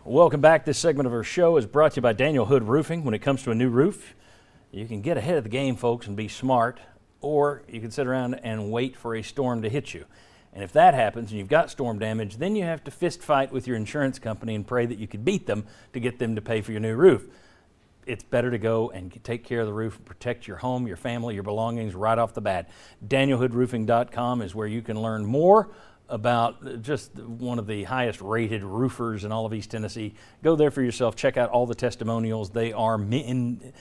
Welcome back. This segment of our show is brought to you by Daniel Hood Roofing. When it comes to a new roof, you can get ahead of the game, folks, and be smart, or you can sit around and wait for a storm to hit you. And if that happens and you've got storm damage, then you have to fist fight with your insurance company and pray that you could beat them to get them to pay for your new roof. It's better to go and take care of the roof and protect your home, your family, your belongings right off the bat. DanielHoodRoofing.com is where you can learn more about just one of the highest rated roofers in all of East Tennessee. Go there for yourself. Check out all the testimonials. They are legion.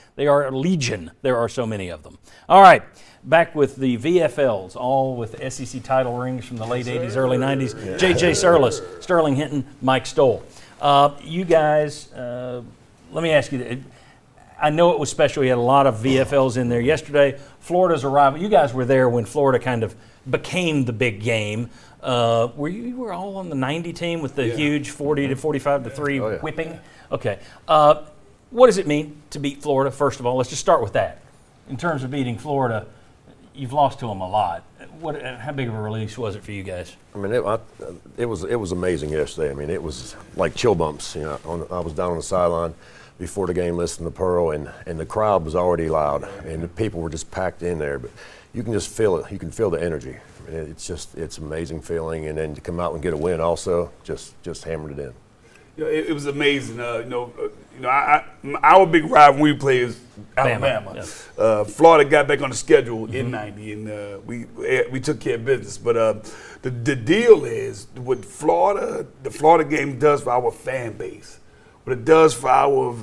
There are so many of them. All right, back with the VFLs, all with SEC title rings from the late 80s, early 90s. Yeah. J.J. Surlis, Sterling Hinton, Mike Stoll. You guys, let me ask you, I know it was special. You had a lot of VFLs in there yesterday. Florida's arrival. You guys were there when Florida kind of became the big game. You were all on the 90 team with the huge 40 to 45 to 3 whipping? Okay. What does it mean to beat Florida, first of all? Let's just start with that. In terms of beating Florida, you've lost to them a lot. How big of a release was it for you guys? I mean, it was amazing yesterday. I mean, it was like chill bumps. You know, I was down on the sideline before the game listening to Pearl, and the crowd was already loud, and the people were just packed in there. But you can just feel it. You can feel the energy. I mean, it's an amazing feeling, and then to come out and get a win also, just hammered it in. You know, it was amazing. Our big rival when we played is Alabama. Yes. Florida got back on the schedule in '90, and we took care of business. But the deal is what the Florida game does for our fan base, what it does for our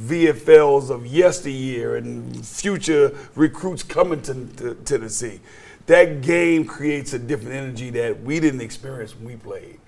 VFLs of yesteryear and future recruits coming to Tennessee. That game creates a different energy that we didn't experience when we played.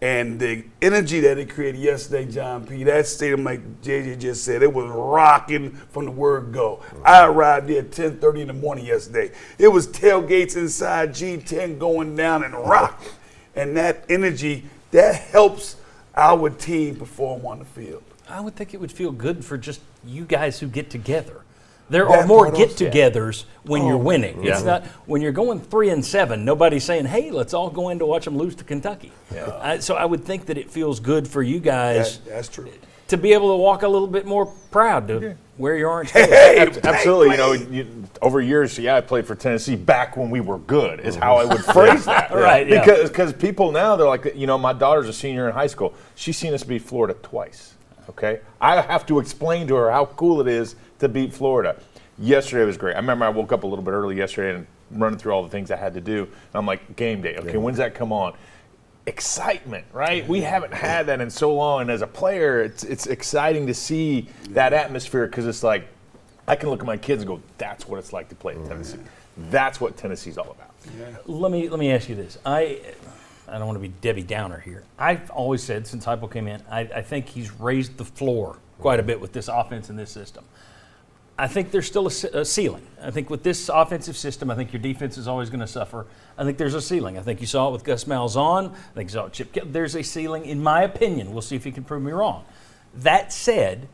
And the energy that it created yesterday, John P., that stadium, like JJ just said, it was rocking from the word go. I arrived there at 10:30 in the morning yesterday. It was tailgates inside G10 going down and rocking. And that energy, that helps our team perform on the field. I would think it would feel good for just you guys who get together. There are more get-togethers when you're winning. Yeah. It's not when you're going 3-7. Nobody's saying, "Hey, let's all go in to watch them lose to Kentucky." Yeah. So I would think that it feels good for you guys. That's true. To be able to walk a little bit more proud to wear your orange. Absolutely. You know, over years, I played for Tennessee back when we were good. Is how I would phrase that. Right. Yeah. Because people now they're like, my daughter's a senior in high school. She's seen us beat Florida twice. Okay, I have to explain to her how cool it is to beat Florida. Yesterday was great. I remember I woke up a little bit early yesterday and running through all the things I had to do. And I'm like, game day. Okay, when's that come on? Excitement, right? We haven't had that in so long. And as a player, it's exciting to see that atmosphere because it's like I can look at my kids and go, that's what it's like to play in Tennessee. That's what Tennessee's all about. Yeah. Let me ask you this. I don't want to be Debbie Downer here. I've always said since Heupel came in, I think he's raised the floor quite a bit with this offense and this system. I think there's still a ceiling. I think with this offensive system, I think your defense is always going to suffer. I think there's a ceiling. I think you saw it with Gus Malzahn. I think you saw it with Chip Kelly. There's a ceiling, in my opinion. We'll see if he can prove me wrong. That said,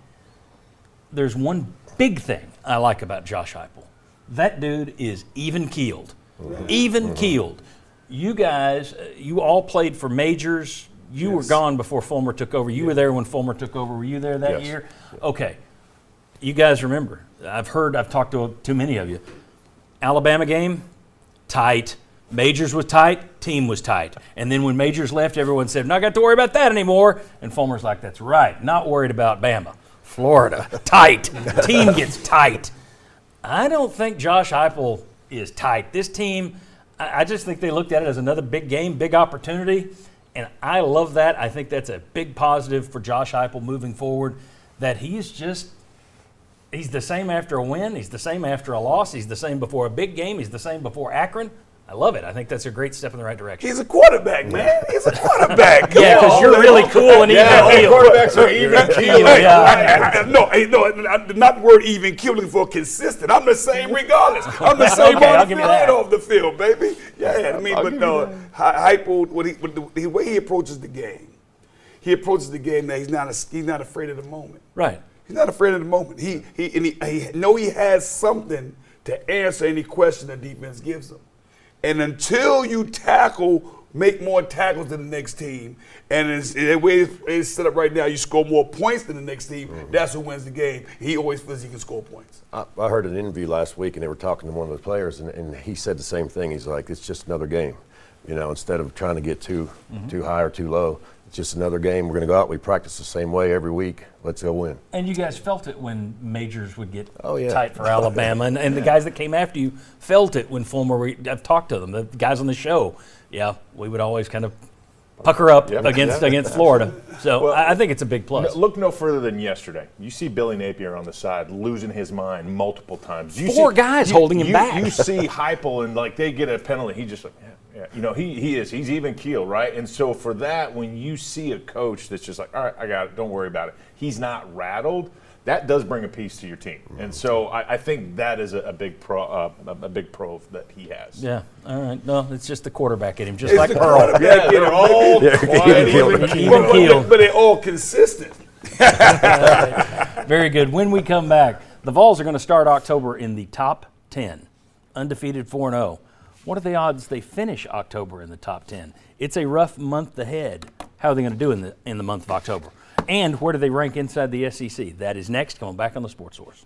there's one big thing I like about Josh Heupel. That dude is even-keeled. Even-keeled. You guys, you all played for majors. You were gone before Fulmer took over. You were there when Fulmer took over. Were you there that year? Okay. You guys remember. I've talked to too many of you. Alabama game, tight. Majors was tight, team was tight. And then when Majors left, everyone said, not got to worry about that anymore. And Fulmer's like, that's right, not worried about Bama. Florida, tight. Team gets tight. I don't think Josh Heupel is tight. This team, I just think they looked at it as another big game, big opportunity. And I love that. I think that's a big positive for Josh Heupel moving forward, that he's the same after a win. He's the same after a loss. He's the same before a big game. He's the same before Akron. I love it. I think that's a great step in the right direction. He's a quarterback, man. He's a quarterback. Because you're really cool and even-keeled. Quarterbacks are even-keeled. No, not the word even-keeling for consistent. I'm the same regardless. I'm the same on the field and off the field, baby. Yeah, I mean, but no, Heupel, the way he approaches the game, that he's not afraid of the moment. Right. He's not afraid of the moment. He know he has something to answer any question the defense gives him. And until you tackle make more tackles than the next team, and the way it's set up right now, you score more points than the next team, that's who wins the game. He always feels he can score points. I heard an interview last week, and they were talking to one of the players, and he said the same thing. He's like, it's just another game. You know, instead of trying to get too high or too low, it's just another game. We're going to go out. We practice the same way every week. Let's go win. And you guys felt it when majors would get yeah. tight for Alabama, and the guys that came after you felt it when Fulmer. I've talked to them, the guys on the show. Yeah, we would always kind of pucker up against Florida. So Well, I think it's a big plus. Look no further than yesterday. You see Billy Napier on the side losing his mind multiple times. Four guys holding him back. You see Heupel and like they get a penalty. He just like, yeah. You know, he's even keel, right? And so for that, when you see a coach that's just like, all right, I got it, don't worry about it. He's not rattled. That does bring a piece to your team, and so I think that is a big pro that he has. Yeah, all right. No, it's just the quarterback in him, just It's like the Pearl. quarterback, They're all quiet, Even keel. but they're all consistent. Very good. When we come back, the Vols are going to start October in the top 10, undefeated 4-0. What are the odds they finish October in the top 10? It's a rough month ahead. How are they going to do in the month of October? And where do they rank inside the SEC? That is next. Coming back on the Sports Source.